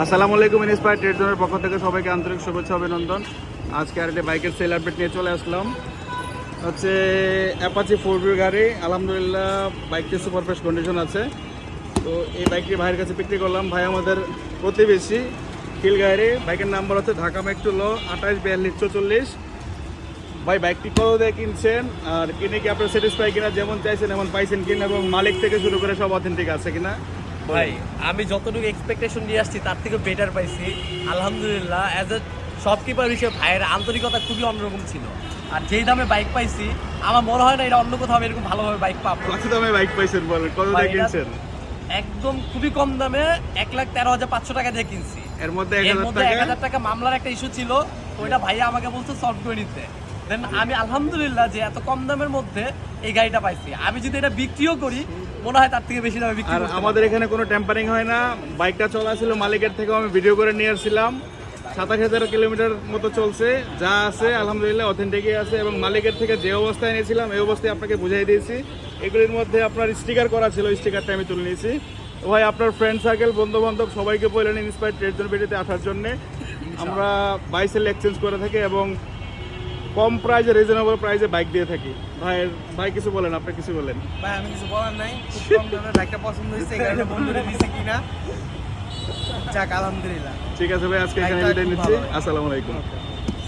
আসসালামু আলাইকুম। Inspire trade জোনের পক্ষ থেকে সবাইকে আন্তরিক শুভেচ্ছা অভিনন্দন। আজকে আর একটা বাইকের সেল আপডেট নিয়ে চলে আসলাম। হচ্ছে অ্যাপাচি 4V গাড়ি। আলহামদুলিল্লাহ বাইকটি সুপার ফ্রেশ কন্ডিশন আছে। তো এই বাইকটি ভাইয়ের কাছে বিক্রি করলাম। ভাই আমাদের প্রতিবেশী খিলগাঁয়ের। বাইকের নাম্বার হচ্ছে ঢাকা মেট্রো ল 284244। ভাই বাইকটি কত দিয়ে কিনছেন আর কিনে কি আপনার স্যাটিসফাই কিনা, যেমন চাইছেন এমন পাইছেন কিনা, এবং মালিক থেকে শুরু করে সব অথেন্টিক আছে কিনা? ভাই আমি যতটুকু এক্সপেকটেশন নিয়ে আসছি তার থেকে বেটার পাইছি আলহামদুলিল্লাহ। অ্যাজ এ শপকিপার হিসেবে ভাইয়ের আন্তরিকতা খুবই অন্যরকম ছিল। আর যেই দামে বাইক পাইছি আমার মনে হয় না এটা অন্য কোথাও আমি এরকম ভালোভাবে বাইক পাবো। কত দামে বাইক পাইছেন বলেন, কত দিয়ে কিনছেন? একদম খুবই কম দামে 1,13,500 টাকা দিয়ে কিনছি। এর মধ্যে এর মধ্যে 1,000 টাকা মামলার একটা ইস্যু ছিল, ওইটা ভাইয়া আমাকে বলছে সলভ করে নিতে। দেন আমি আলহামদুলিল্লাহ যে এত কম দামের মধ্যে এই গাড়িটা পাইছি। আমি যদি এটা বিক্রিও করি মনে হয় তার থেকে বেশি দামে বিক্রি আর করতে আমাদের পারবো। এখানে কোনো টেম্পারিং হয় না। বাইকটা চলা ছিল মালিকের থেকে, আমি ভিডিও করে নিয়ে আসছিলাম। 27,000 কিলোমিটার মতো চলছে। যা আছে আলহামদুলিল্লাহ অথেন্টিকই আছে, এবং মালিকের থেকে যে অবস্থায় নিয়েছিলাম এই অবস্থায় আপনাকে বুঝাই দিয়েছি। এগুলির মধ্যে আপনার স্টিকার করা ছিল, স্টিকারটা আমি তুলে নিয়েছি। তো ভাই আপনার ফ্রেন্ড সার্কেল, বন্ধু বান্ধব সবাইকে বললেন ইন্সপায়ার ট্রেড জোন ভিডিওতে আসার জন্যে। আমরা বাই সেল এক্সচেঞ্জ করে থাকি এবং কম প্রাইসে, রিজনেবল প্রাইসে বাইক দিয়ে থাকি। ভাই কিছু বলেন, আপনি কিছু বলেন। ভাই আমি কিছু বলার নাই, খুব কম দামে বাইকটা পছন্দ হয়েছে, এই কারণে বন্ধুরা দিছে কিনা। যাক আলহামদুলিল্লাহ। ঠিক আছে ভাই, আজকে এখানে বাইকটা বিদায় খুব নিচ্ছি। ভালো। আসসালামু আলাইকুম।